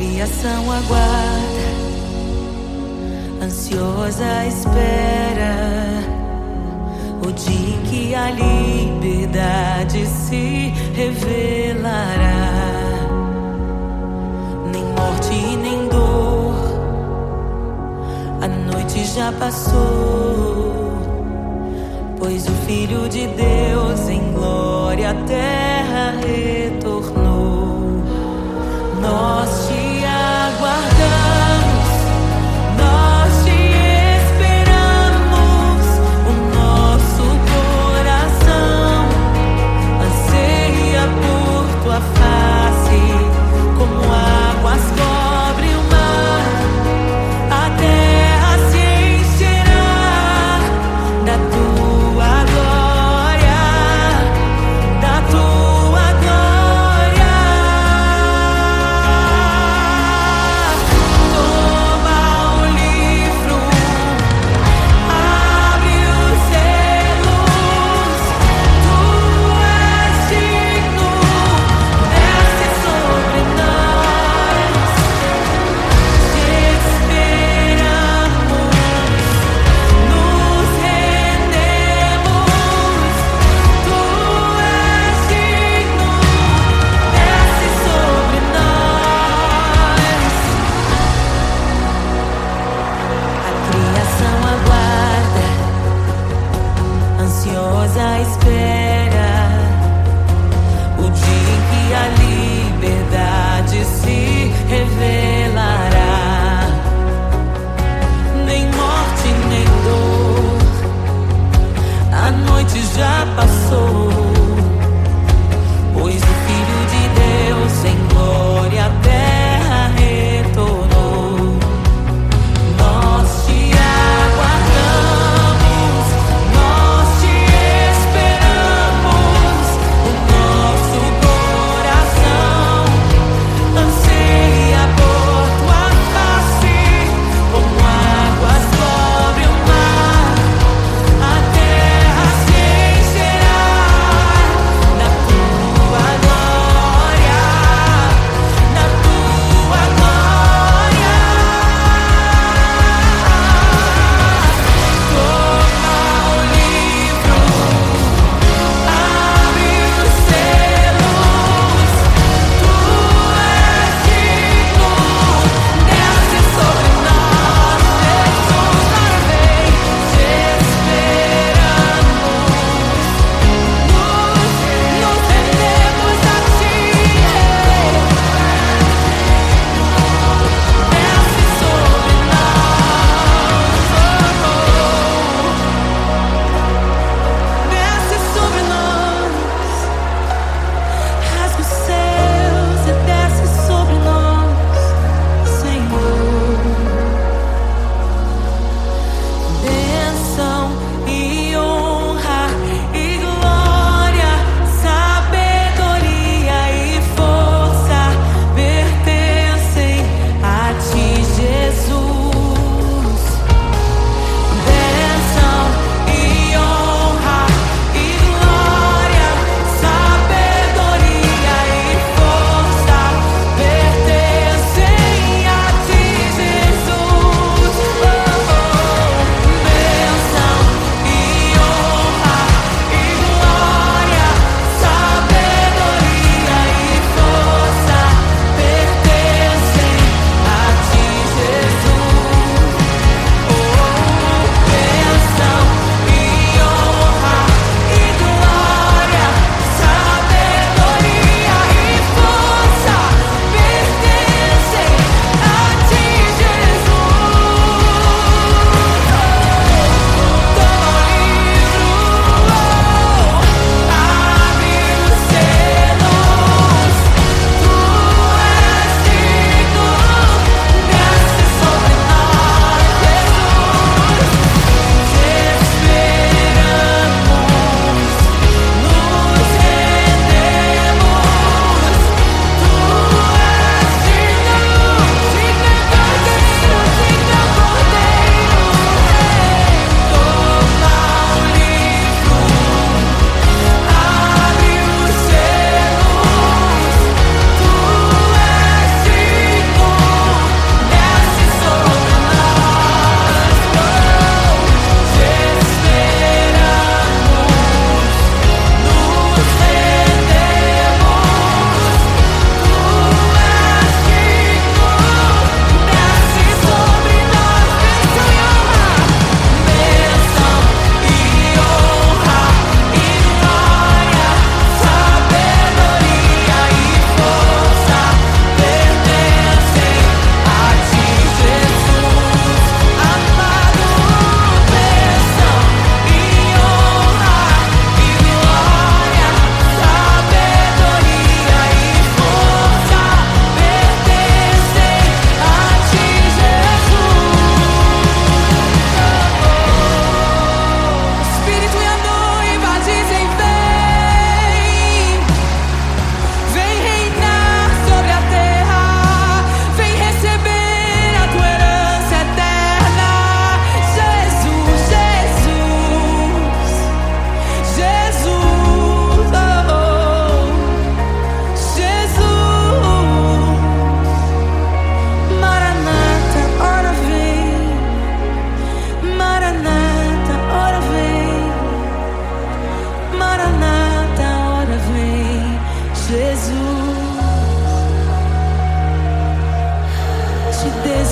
criação aguarda, ansiosa à espera, o dia em que a liberdade se revelará. Nem morte e nem dor, a noite já passou, pois o Filho de Deus em glória à terra retornou. Nós te aguardamos, nós te esperamos. O nosso coração anseia por tua face, como águas cobrem o mar. A terra se encherá da tua glória, da tua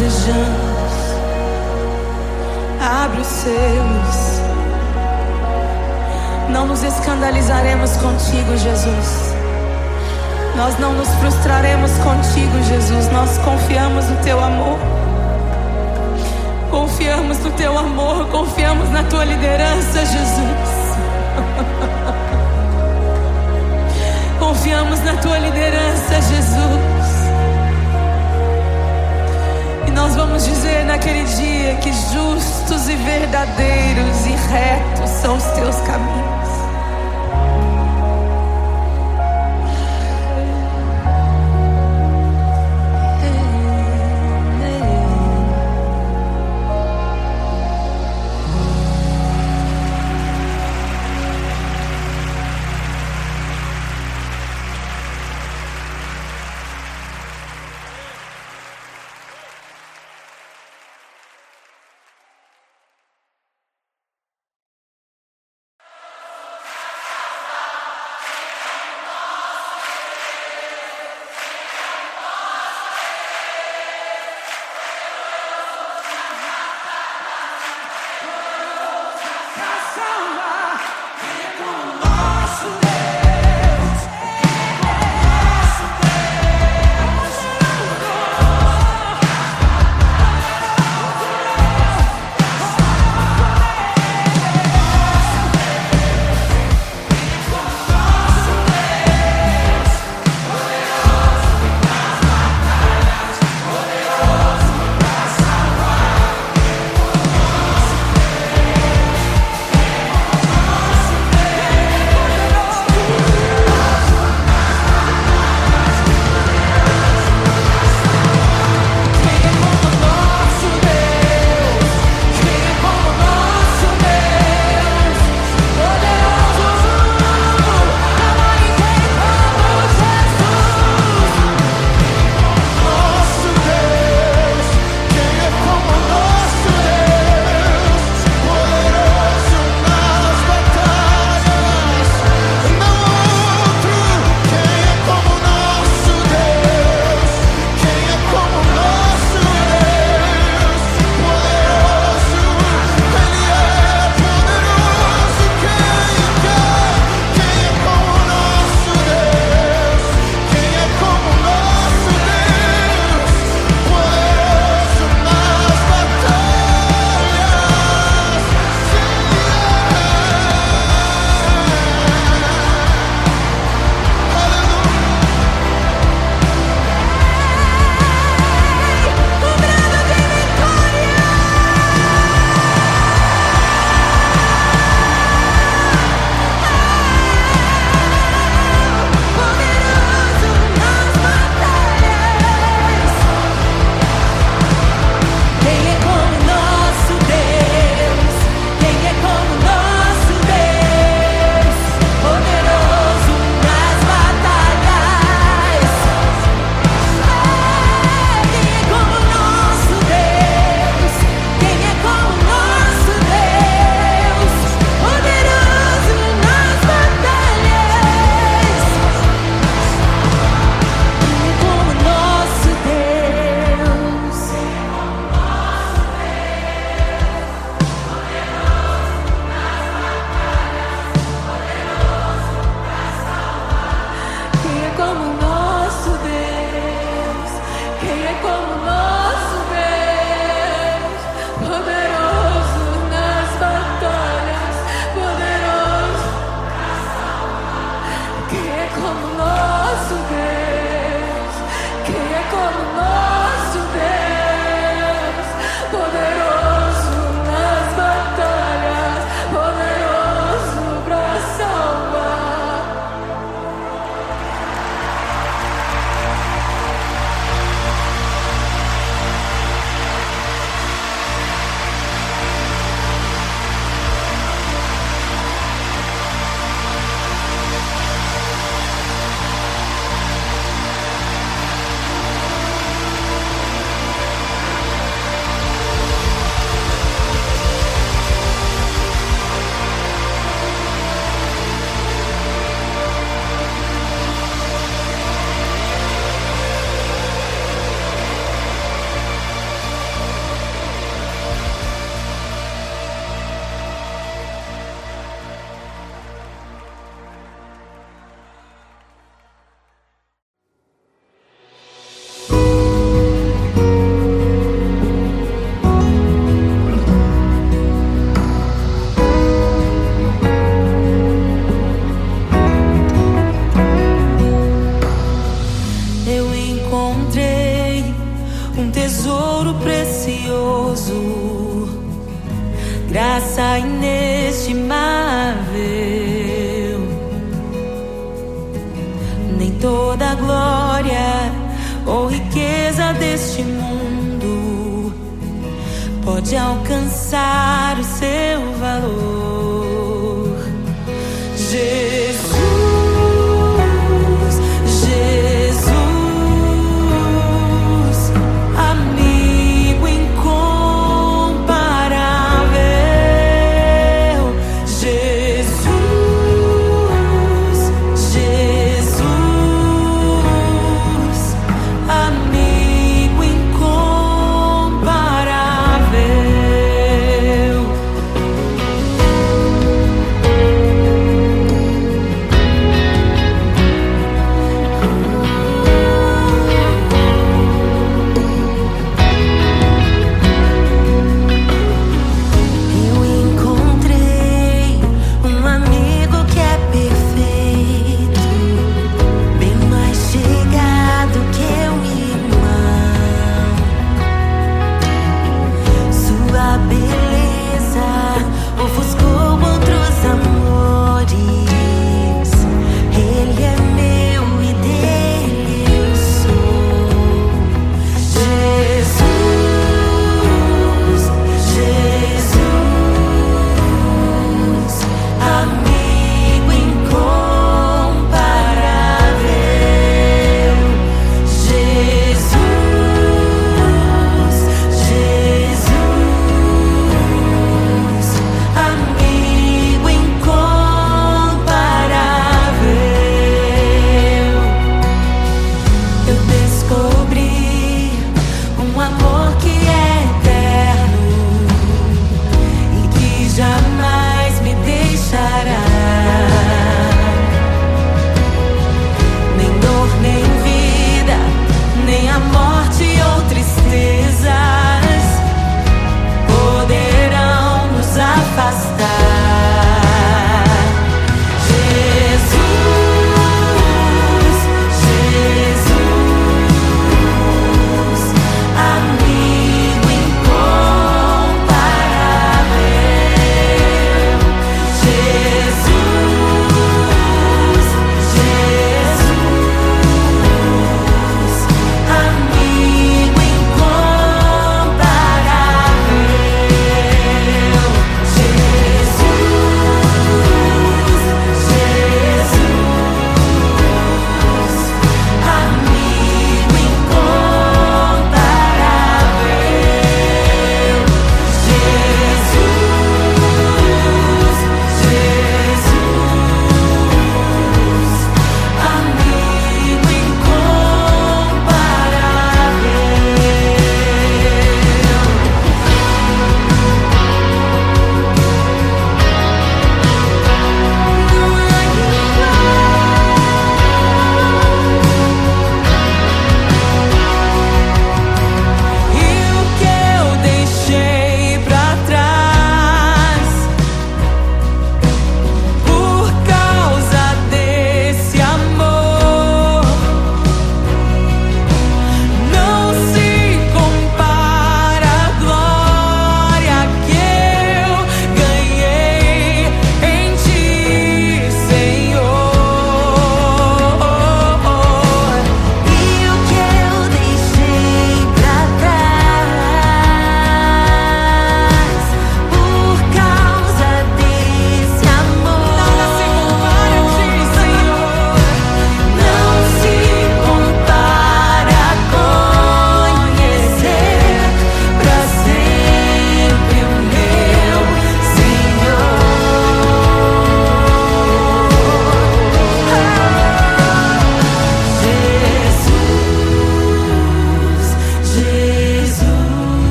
desejamos. Abre os seus. Não nos escandalizaremos contigo, Jesus. Nós não nos frustraremos contigo, Jesus. Nós confiamos no teu amor. Confiamos no teu amor. Confiamos na tua liderança, Jesus. Confiamos na tua liderança, Jesus. E nós vamos dizer naquele dia que justos e verdadeiros e retos são os teus caminhos. tesouro precioso, graça inestimável. Nem toda a glória ou riqueza deste mundo pode alcançar o seu valor. Jesus, Jesus, amigo incomparável. Jesus, Jesus, amigo incomparável.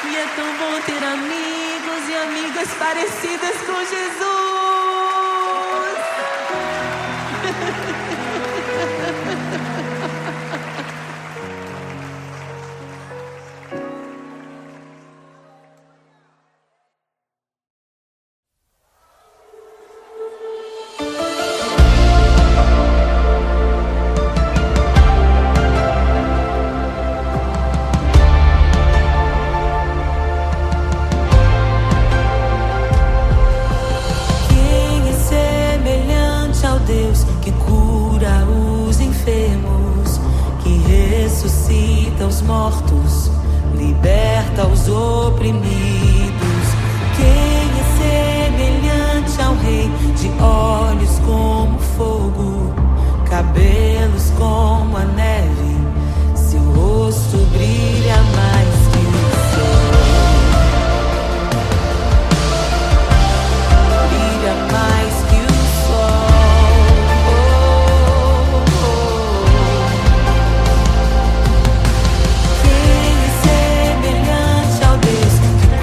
E é tão bom ter amigos e amigas parecidas com Jesus. Que cura os enfermos, que ressuscita os mortos, liberta os oprimidos. Quem é semelhante ao Rei, de olhos como fogo, cabelos como a neve, seu rosto brilha mais que o sol. Brilha mais que o sol. Quem é semelhante ao Deus que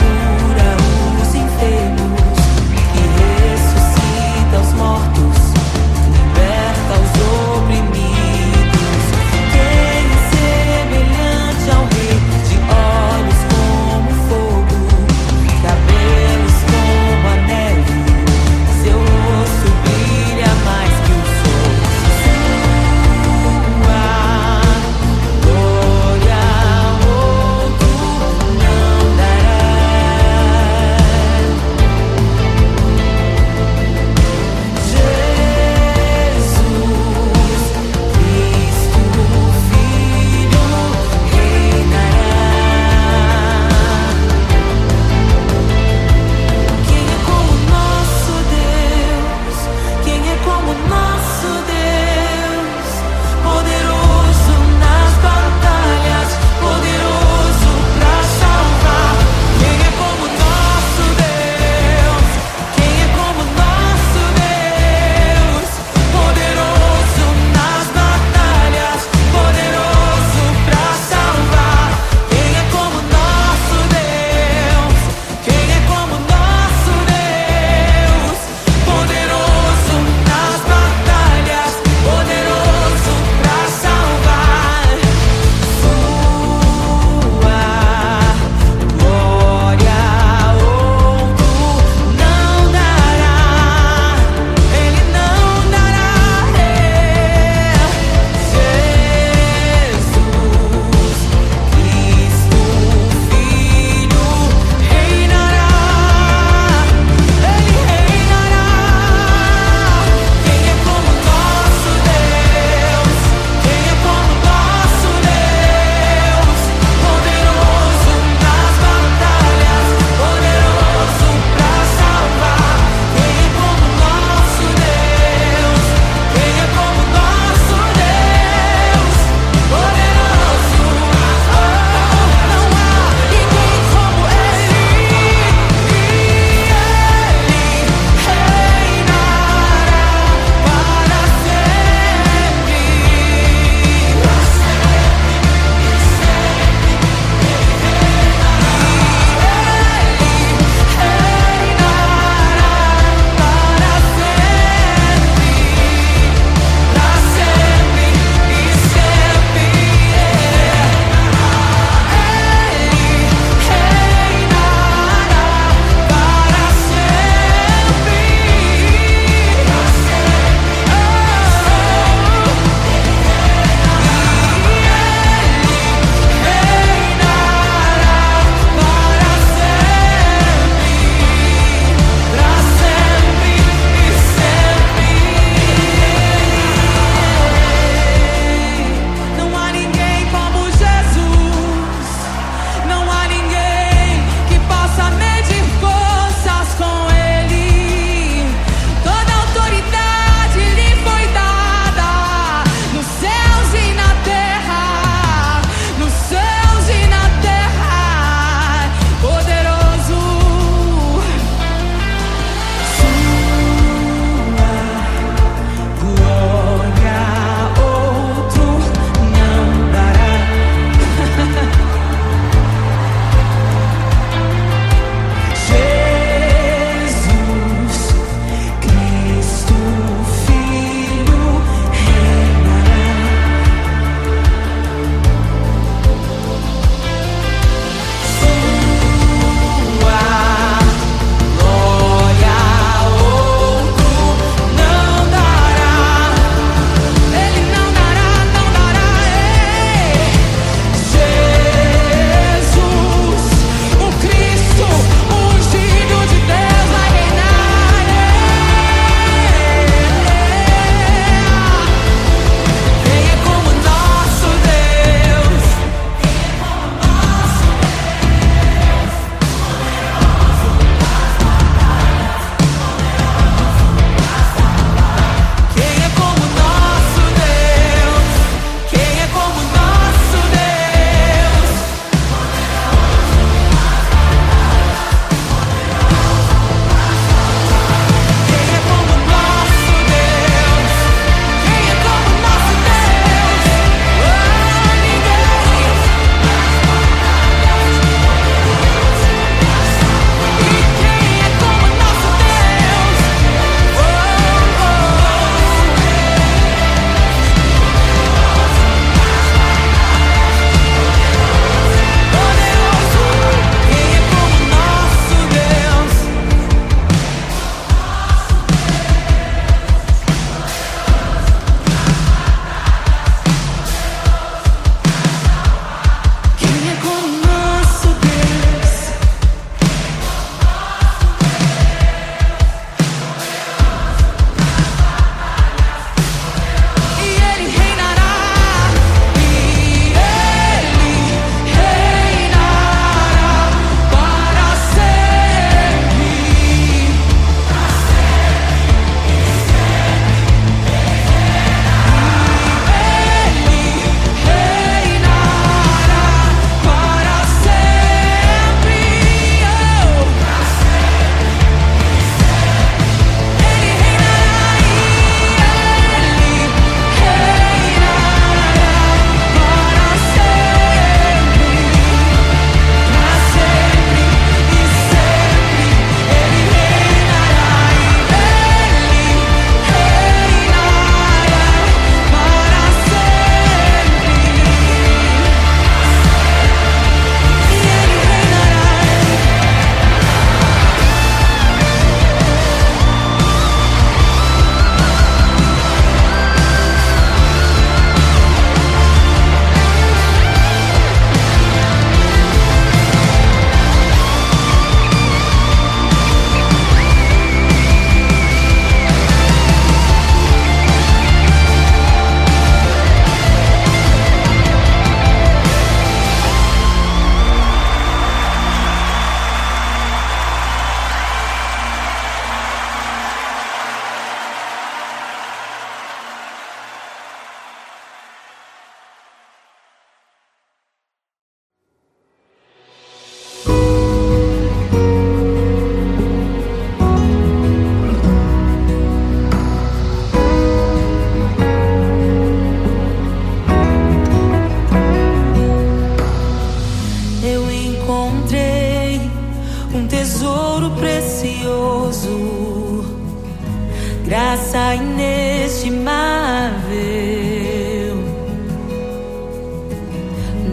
graça inestimável.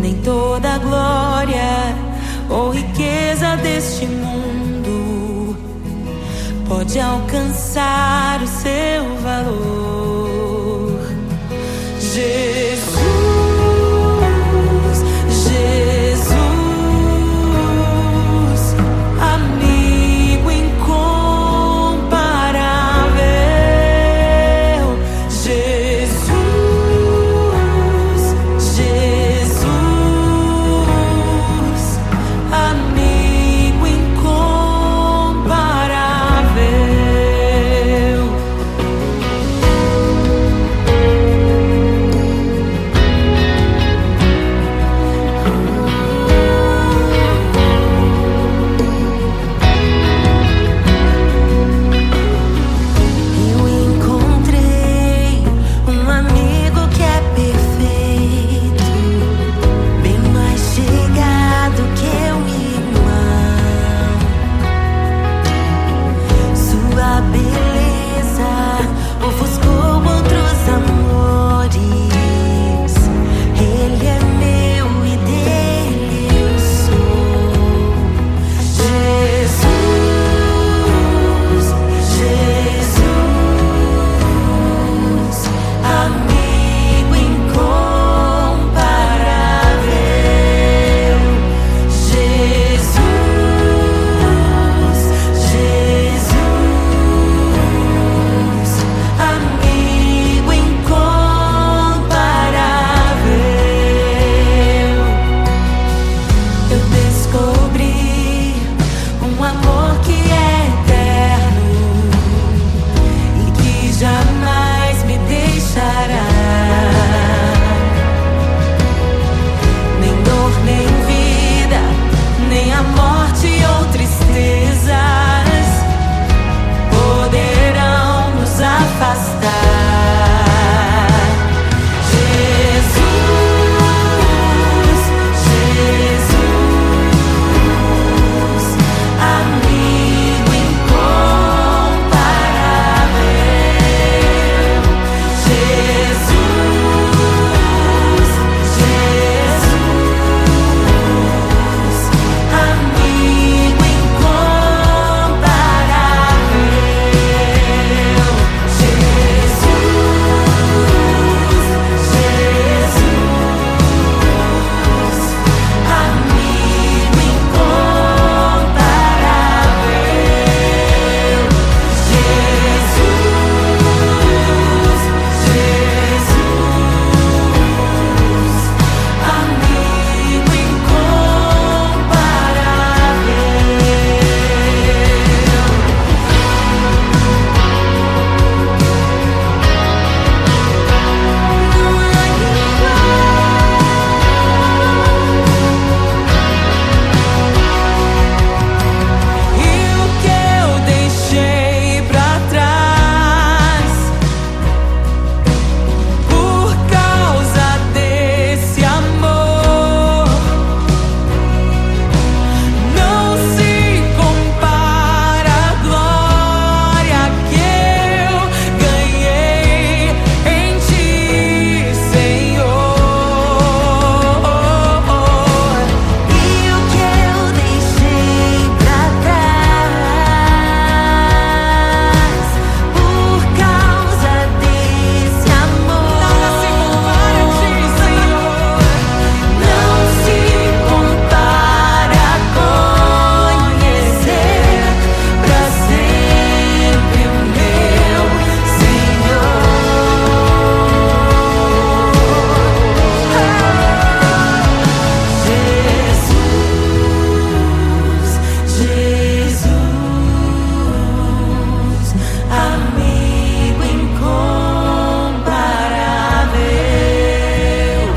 Nem toda a glória ou riqueza deste mundo pode alcançar o seu valor. Jesus, Jesus, amigo incomparável. Jesus, Jesus, amigo incomparável. Eu encontrei um amigo que é perfeito, bem mais chegado que um irmão. Sua beleza ofuscou outros amores. Ele é meu e dele eu sou. Jesus, Jesus, amigo incomparável. Jesus, Jesus, amigo incomparável. Eu descobri um amor que é eterno e que jamais me deixará. Nem dor, nem vida, nem a morte ou tristezas poderão nos afastar. Jesus, Jesus, amigo incomparável. Jesus, Jesus, amigo incomparável. Jesus, Jesus, amigo incomparável. E o que eu deixei pra trás por causa desse amor não se compara à glória que eu ganhei em Ti, Senhor. E o que eu deixei pra trás por causa desse amor nada se compara a Ti, Senhor. Não se compara a conhecer pra sempre o meu Senhor. Jesus, Jesus, amigo incomparável.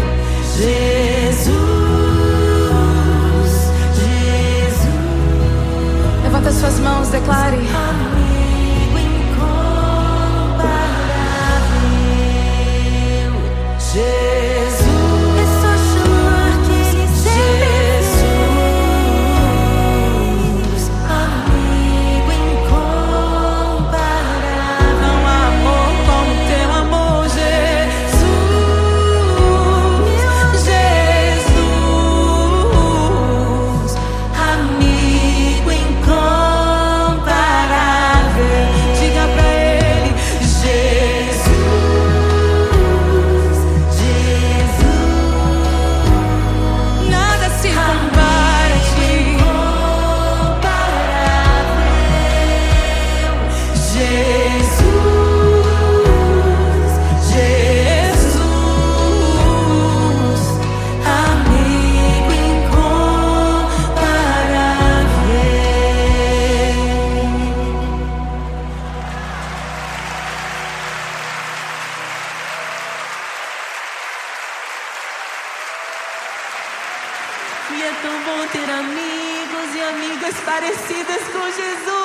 Jesus, Jesus, Levanta suas mãos, declare. amigo incomparável. Jesus, é só chamar que Ele sempre Jesus, amigo incomparável. Não há parecidas com Jesus.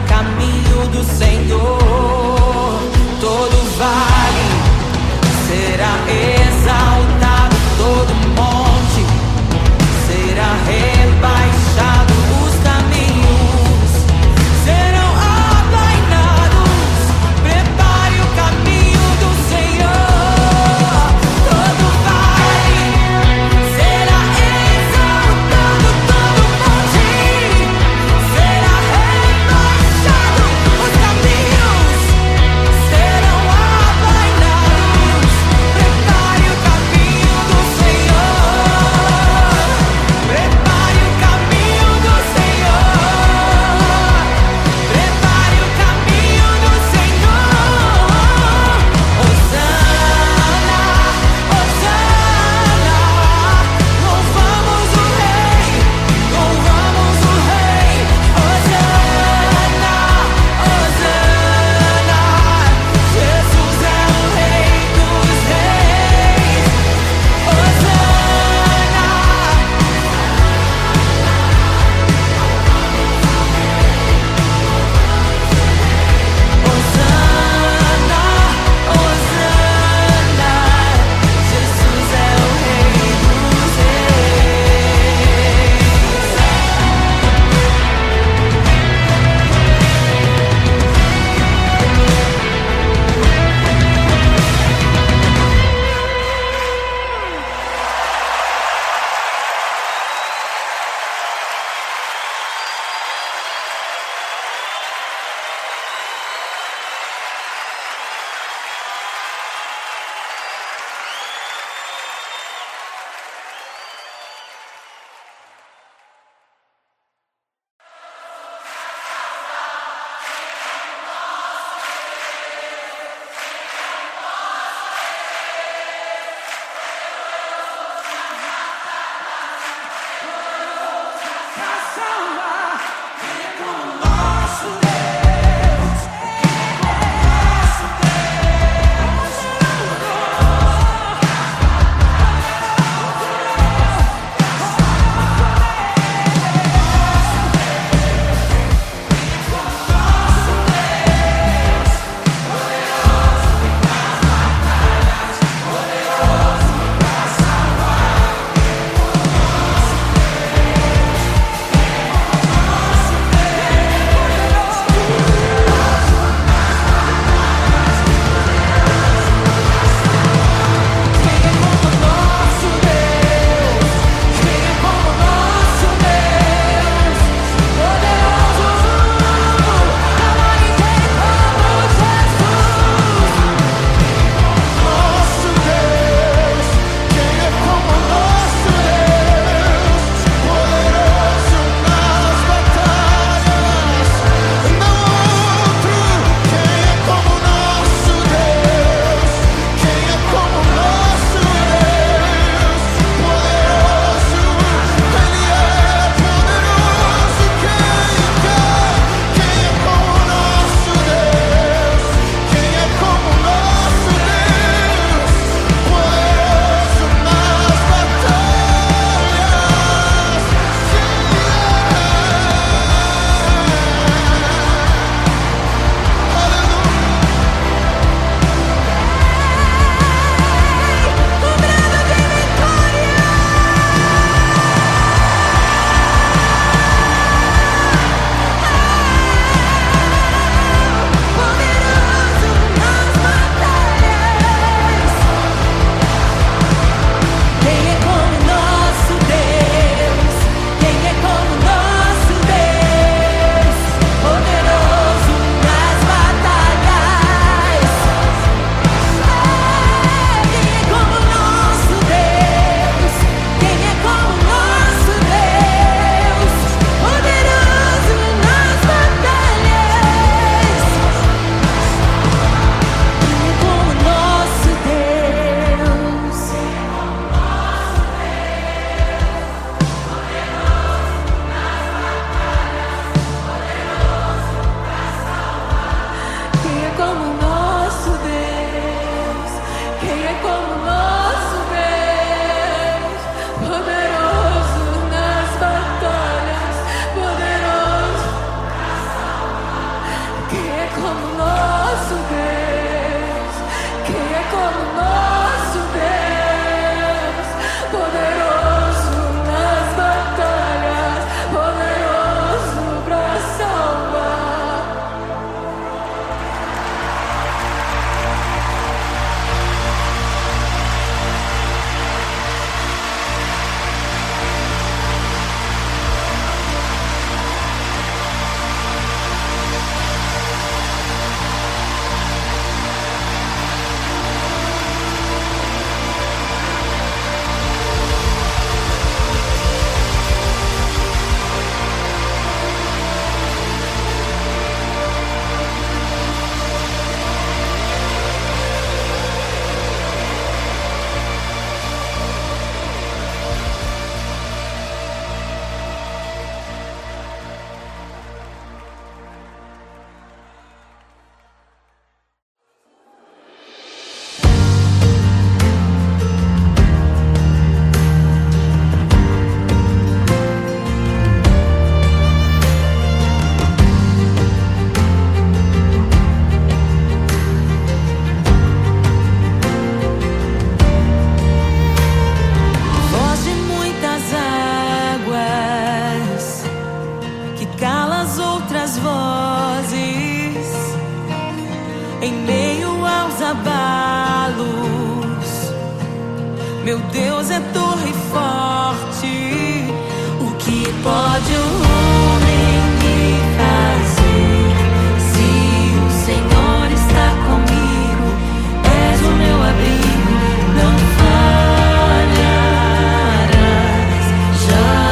caminho do Senhor. Todo vale será exaltado, todo monte será rebaixado, os caminhos serão aplainados. Prepare o caminho do Senhor. Todo vale será exaltado, todo monte será rebaixado, os caminhos serão aplainados. Prepare o como nosso Deus? Quem é como nosso Deus? Poderoso nas batalhas, poderoso pra salvar. Em meio aos abalos, meu Deus é torre forte. O que pode o homem me fazer? Se o Senhor está comigo, és o meu abrigo, não falharás jamais.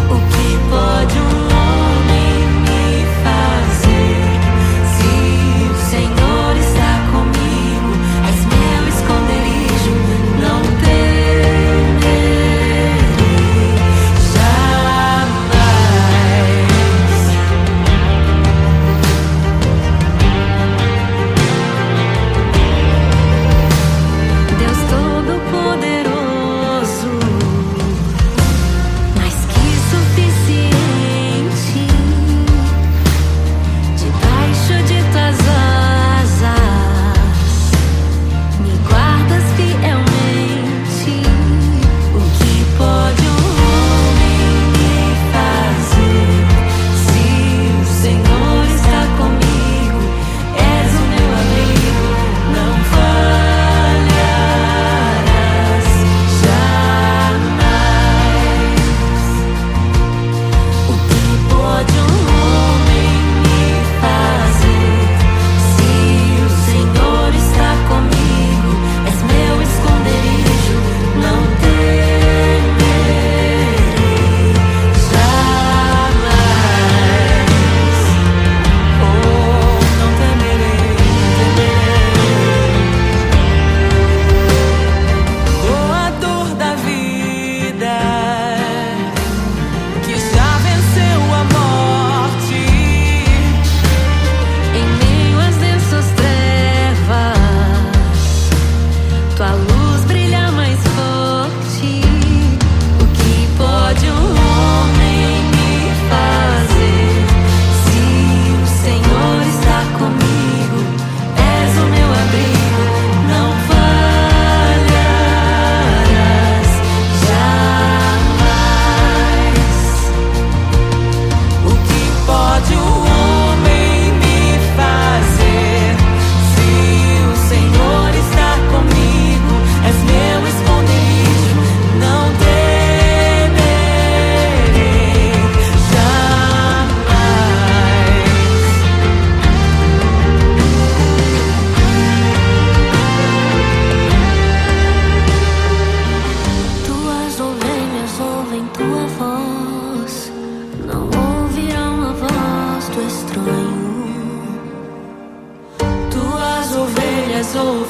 O que pode o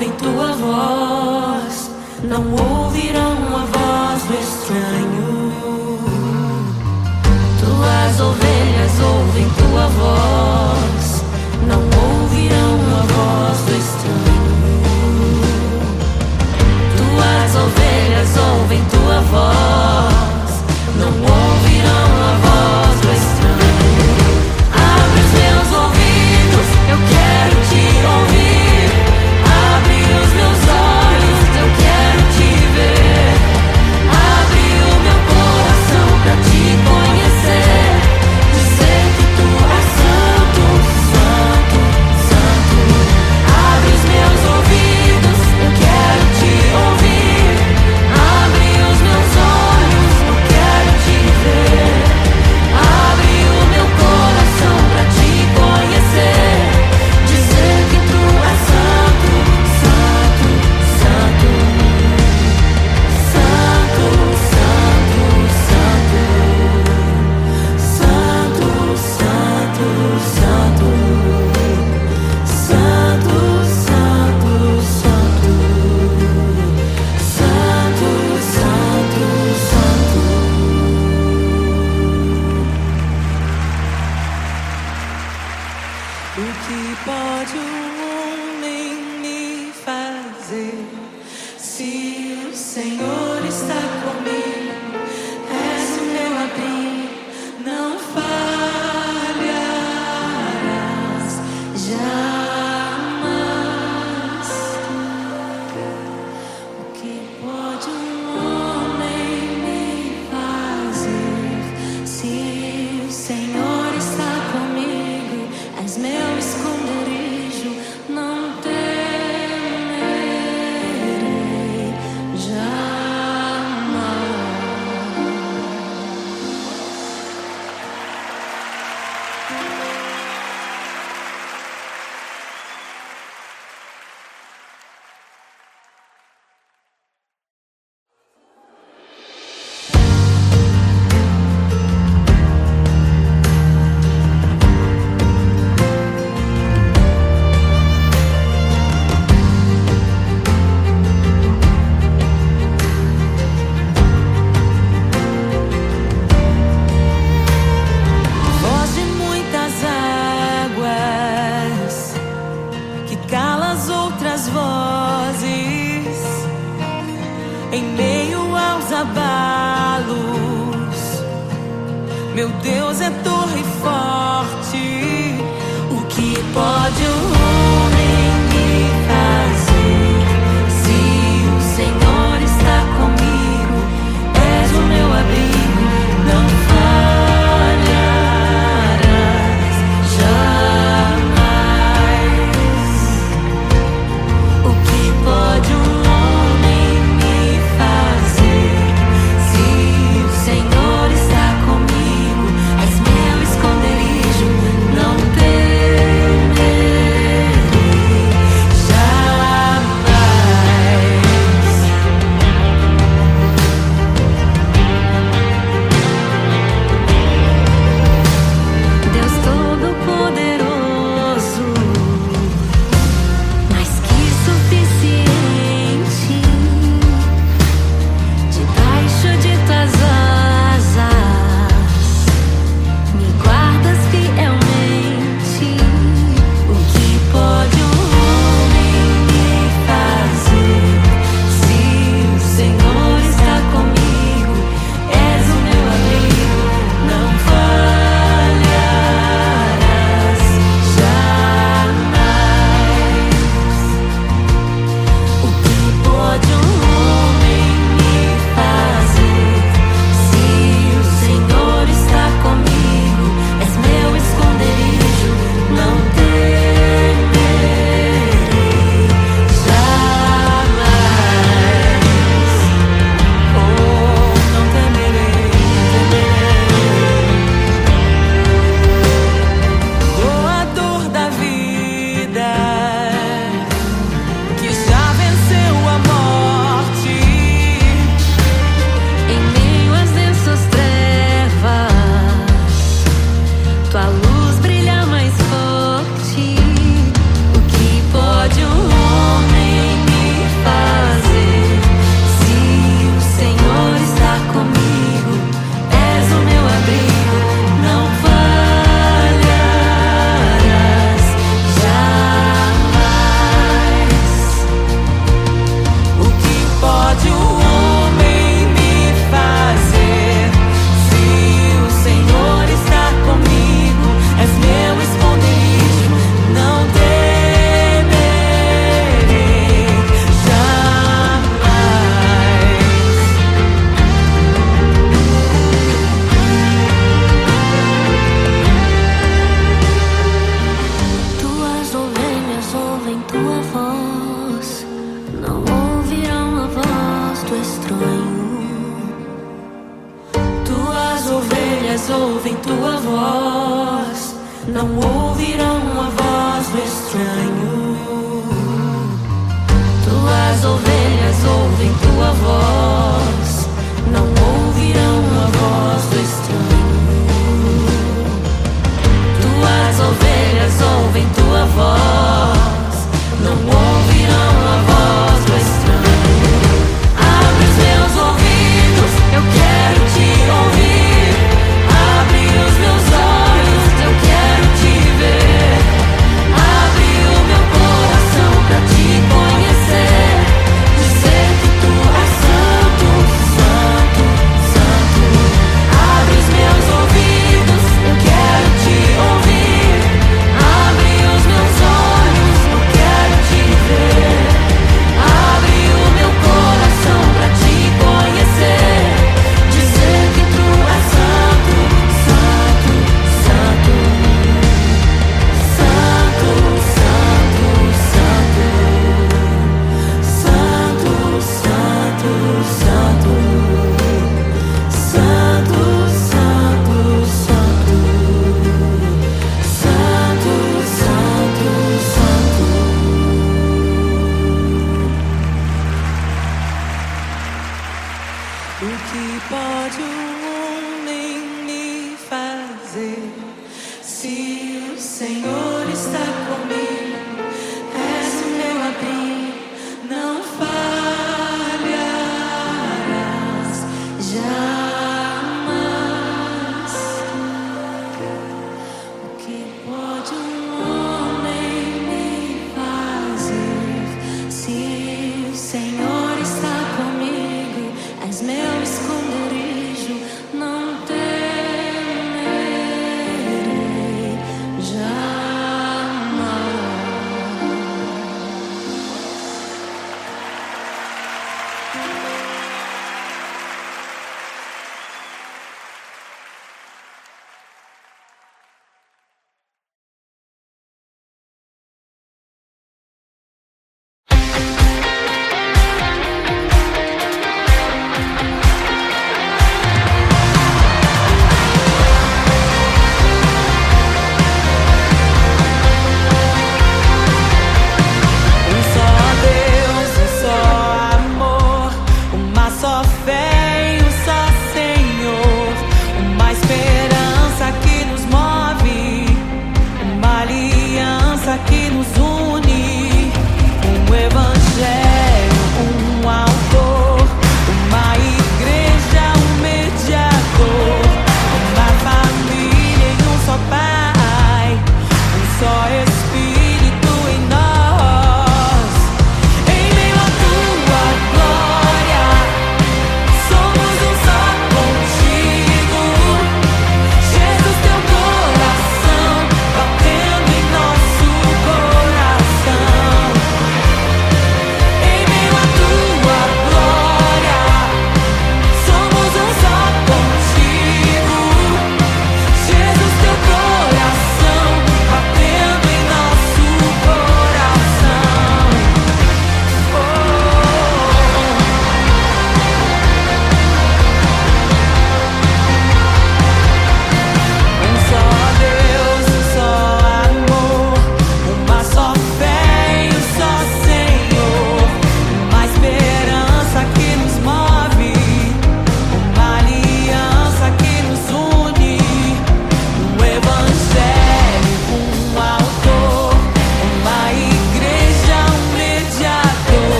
ouvem tua voz, não ouvirão a voz do estranho. Tuas ovelhas ouvem tua voz, não ouvirão a voz do estranho. Tuas ovelhas ouvem tua voz, não ouvirão a voz do estranho. O que pode um homem me fazer? Se o Senhor está comigo, és o meu abrigo, não falharás jamais. O que pode um homem me fazer? Se o Senhor está comigo, és meu esconderijo, não temerei jamais. Voz de muitas águas que cala as outras vozes, em meio aos abalos, meu Deus é torre forte. O que pode um homem me fazer? Se o Senhor está comigo, és o meu abrigo, não falharás jamais. O que pode um homem me fazer? Se o Senhor está comigo, és meu esconderijo, não temerei jamais. Deus Todo-Poderoso, mais que suficiente, debaixo de tuas asas, me guardas fielmente. O que pode um homem me fazer? Se o Senhor está comigo, és o meu abrigo, não falharás jamais. O que pode um homem me fazer? Se o Senhor está comigo, és meu esconderijo, não temerei jamais. Oh, não temerei, doador da vida, que já venceu a morte, em meio às densas trevas, tua luz brilha mais forte. O que pode um homem me fazer? Se o Senhor está comigo, és o meu abrigo, não falharás jamais. O que pode um homem me fazer? Se o Senhor está comigo, Se o Senhor está comigo, és o meu abrigo, não falharás jamais. O que pode um homem me fazer? Se o Senhor está comigo, és meu esconderijo, não temerei jamais.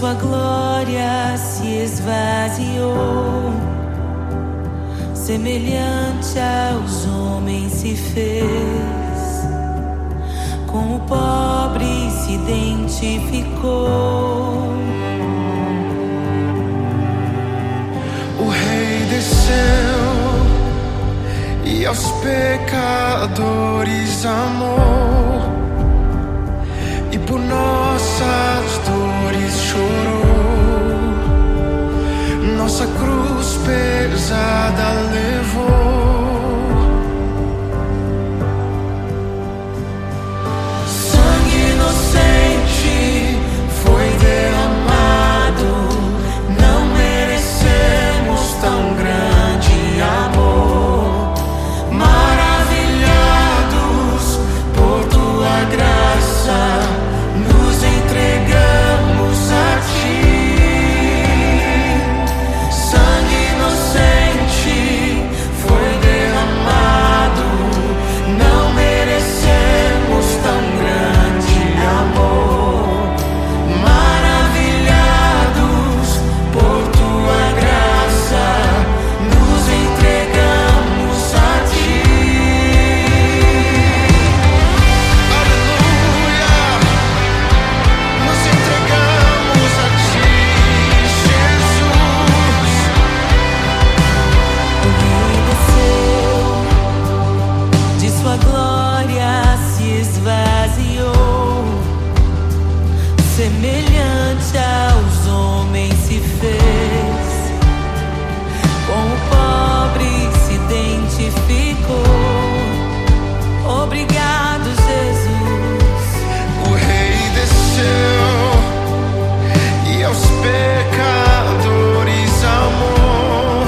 Sua glória se esvaziou, semelhante aos homens se fez, com o pobre se identificou. O Rei desceu e aos pecadores amou, e por nossas dores chorou, nossa cruz pesada levou. Sangue inocente foi derramado, não merecemos tão grande amor. Maravilhados por tua graça, nos entregamos a ti. Sangue inocente foi derramado, não merecemos tão grande amor. Maravilhados por tua graça, nos entregamos a ti. Aleluia! Nos entregamos a ti, Jesus. O Rei desceu, de sua glória se esvaziou, semelhante aos homens se fez, com o pobre se identificou. Obrigado, Jesus. O Rei desceu e aos pecadores amou,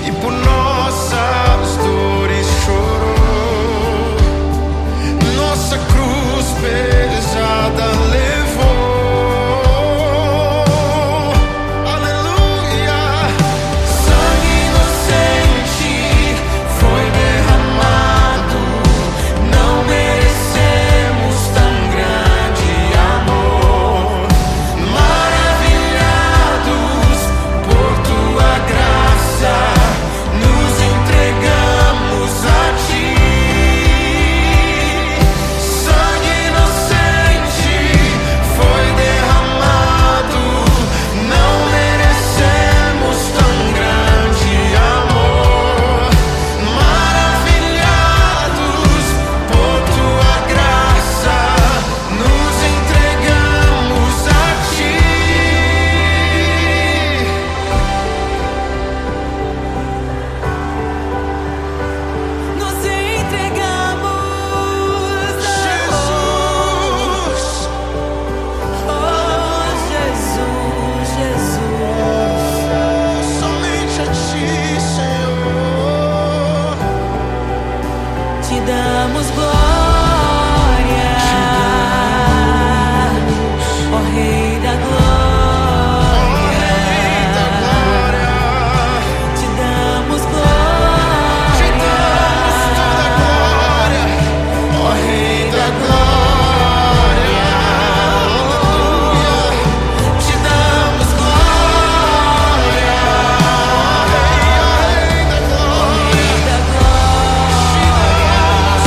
e por nossas dores chorou, nossa cruz pesada levou. Aleluia! Sangue inocente foi derramado, não merecemos tão grande amor. Maravilhados por tua graça, nos entregamos a ti. Sangue inocente foi derramado, não merecemos tão grande amor. Maravilhados por tua graça, nos entregamos a ti. Nos entregamos a Jesus, Oh, Jesus, Jesus. somente a ti, Senhor. Te damos glória, ó Rei da glória. Te damos glória, Te damos toda a glória, ó Rei da glória. Aleluia. Te damos glória, ó Rei da glória. Rei da glória. Te damos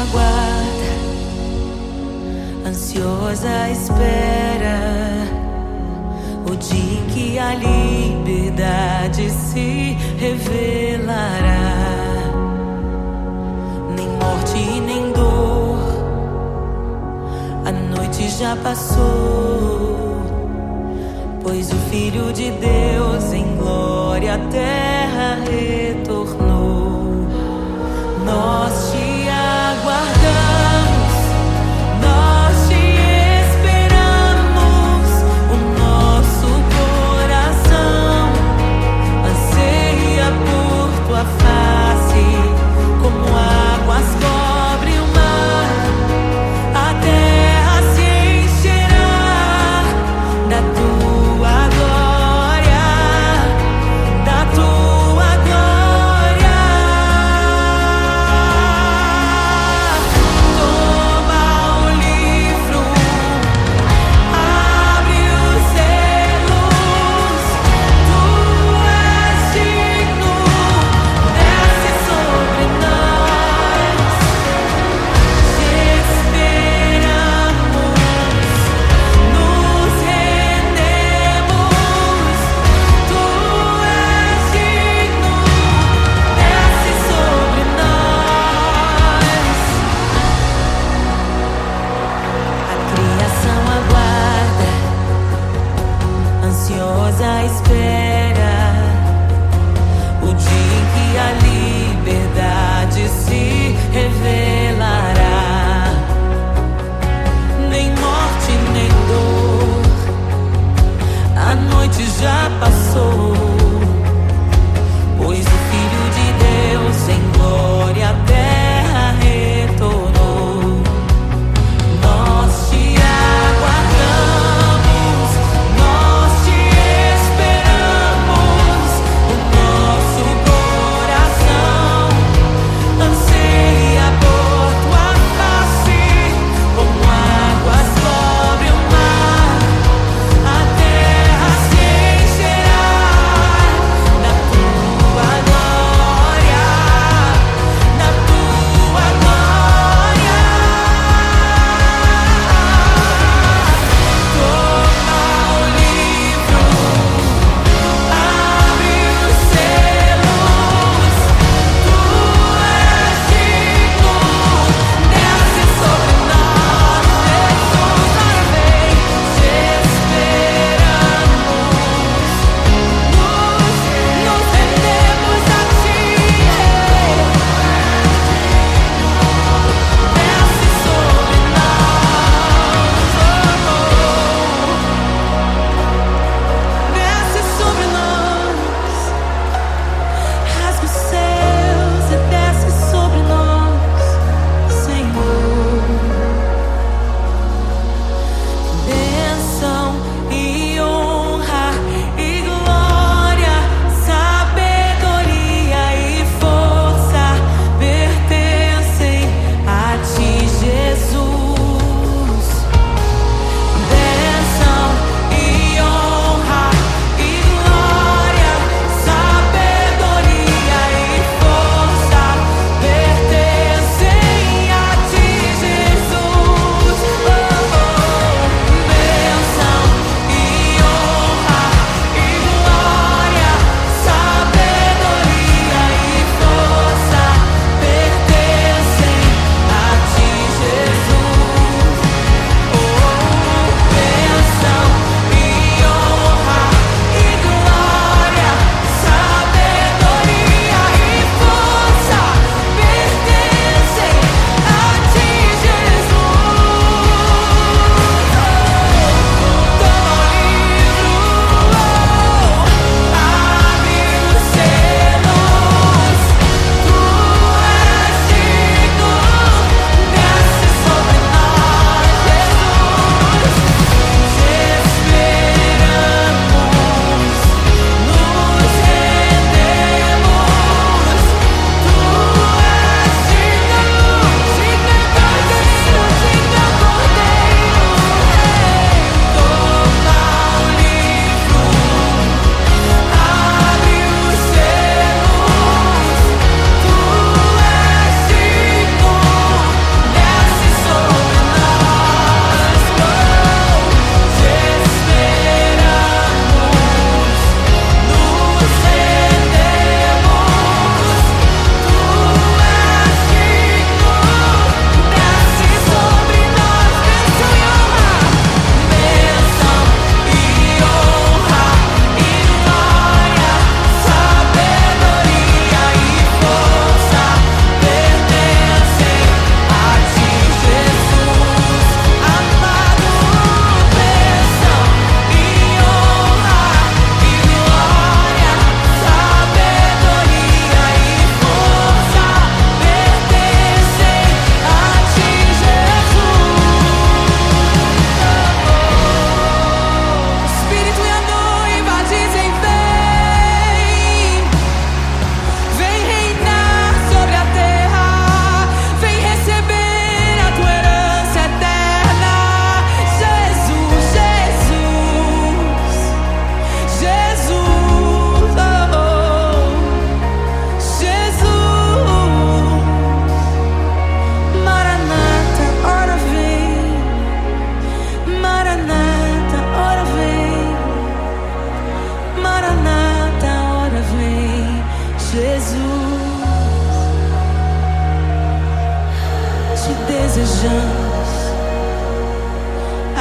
aguarda, ansiosa espera o dia em que a liberdade se revelará. Nem morte e nem dor, a noite já passou, pois o Filho de Deus em glória à terra retornou. Nós te aguardamos, nós te esperamos. O nosso coração anseia por tua face, como águas cobre o mar. A terra se encherá da tua glória, da tua glória.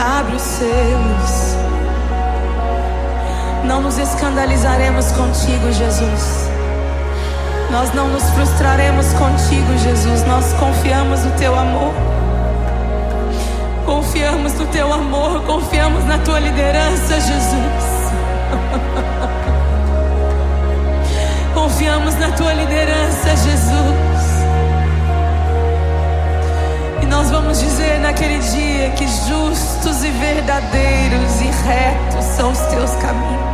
Abre os selos. Não nos escandalizaremos contigo, Jesus. Nós não nos frustraremos contigo, Jesus. Nós confiamos no teu amor. Confiamos no teu amor. Confiamos na tua liderança, Jesus. Confiamos na tua liderança, Jesus. E nós vamos dizer naquele dia que justos e verdadeiros e retos são os teus caminhos.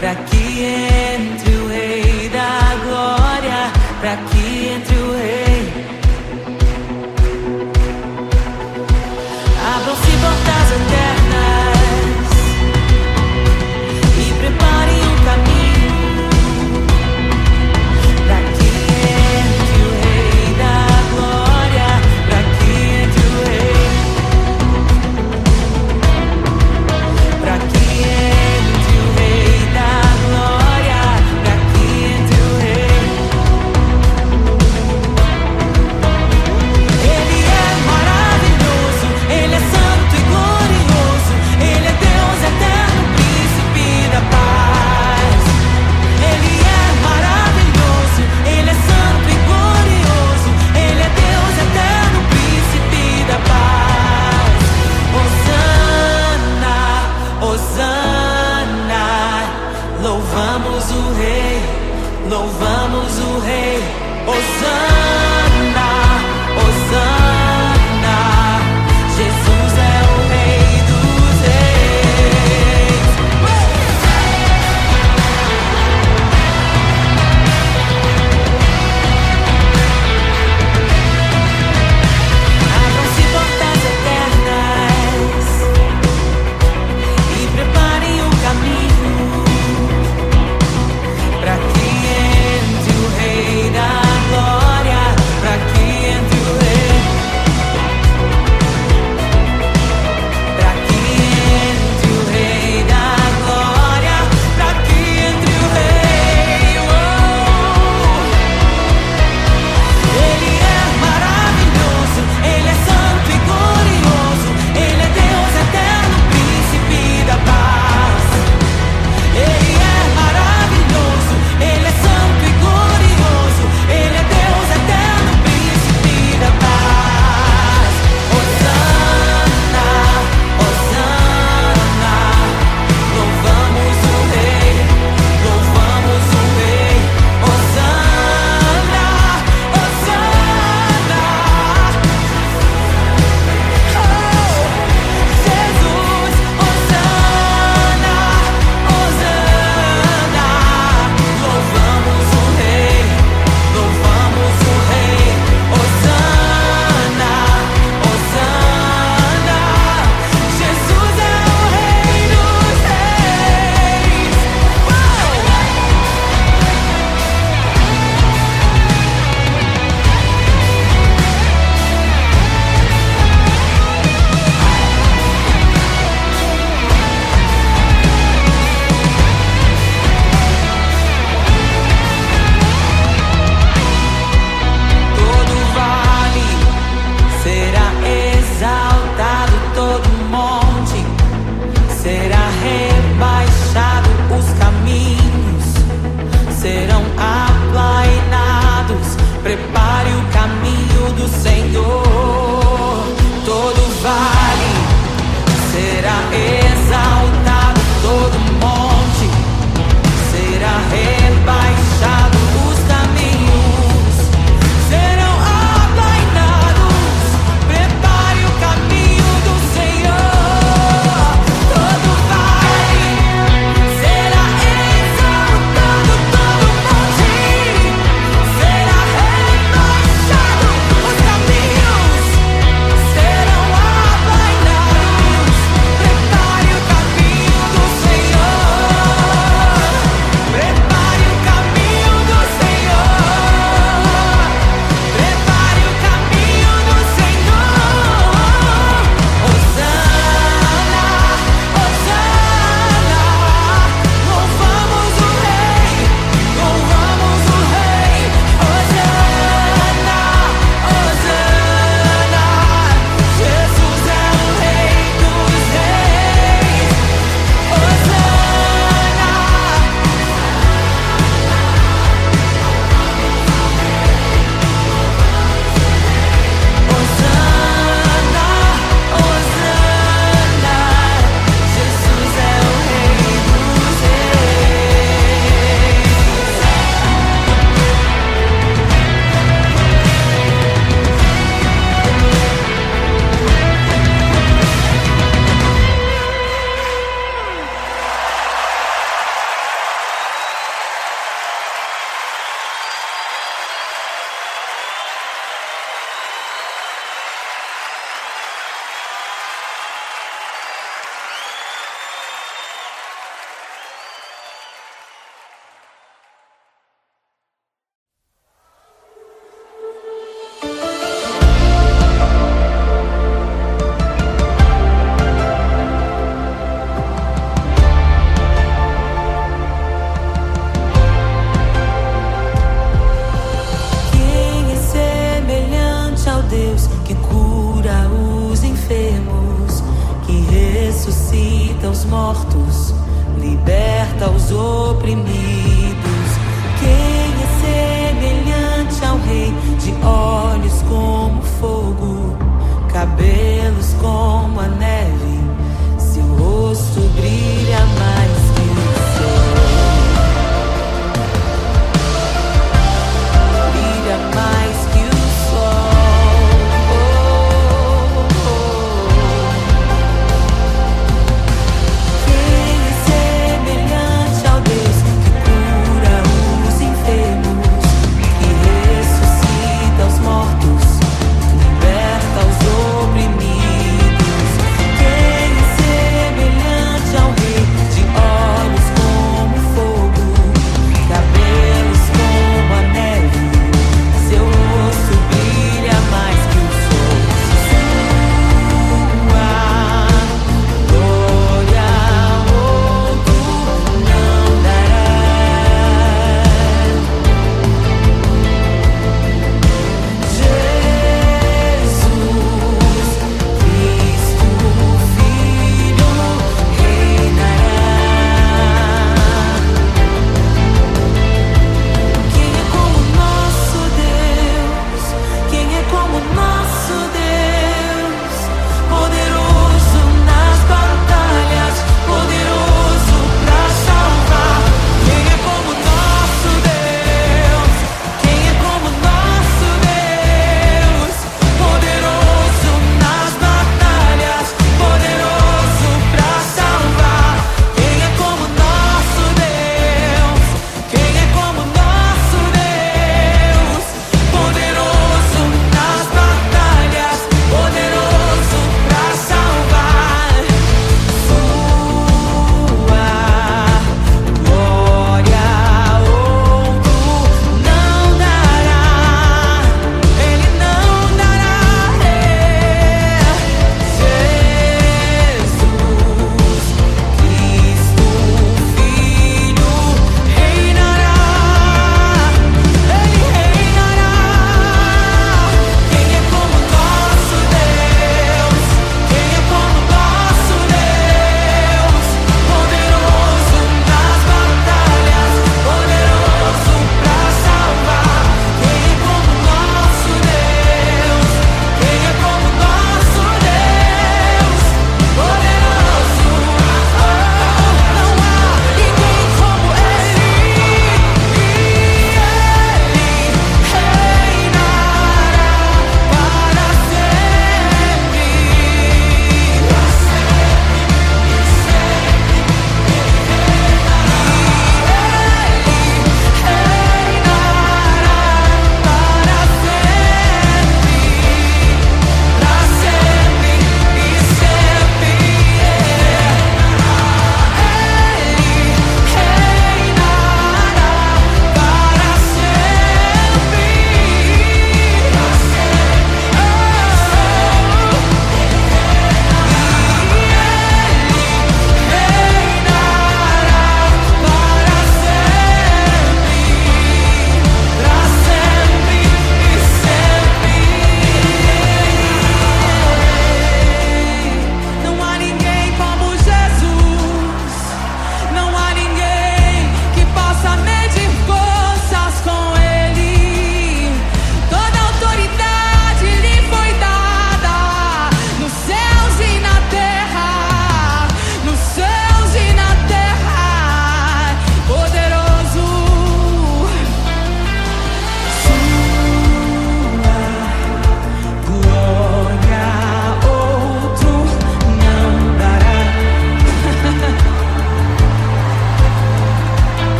Para que entre o Rei da Glória, para que entre o Rei. Abram-se portas eternas e preparem o caminho, para que entre o Rei da Glória, para que entre o Rei, para que entre o Rei da Glória, para que entre o Rei. Ele é maravilhoso, Ele é santo e glorioso, Ele é Deus eterno, príncipe da paz. Ele é maravilhoso, Ele é santo e glorioso, Ele é Deus eterno, príncipe da paz. Hosana, Hosana, louvamos o Rei, louvamos o Rei. Hosana, Hosana, Jesus é o Rei dos Reis. Abram-se portas eternas e preparem o caminho, para que entre o Rei da Glória, para que entre o Rei, para que entre o Rei da Glória, para que entre o Rei. Ele é maravilhoso, Ele é santo e glorioso, Ele é Deus eterno, príncipe da paz. Ele é maravilhoso, Ele é santo e glorioso, Ele é Deus eterno, príncipe da paz. Hosana, Hosana, louvamos o Rei, louvamos o Rei. Hosana, Hosana, oh, Jesus, Hosana, Hosana, louvamos o Rei, louvamos o Rei. Hosana, Hosana, Jesus é o Rei dos Reis. Todo vale será exaltado, todo monte será rebaixado, os caminhos serão aplainados. Prepare o caminho do Senhor. Todo vale será ressuscita os mortos, liberta os oprimidos. Quem é semelhante ao Rei, de olhos como fogo, cabelos como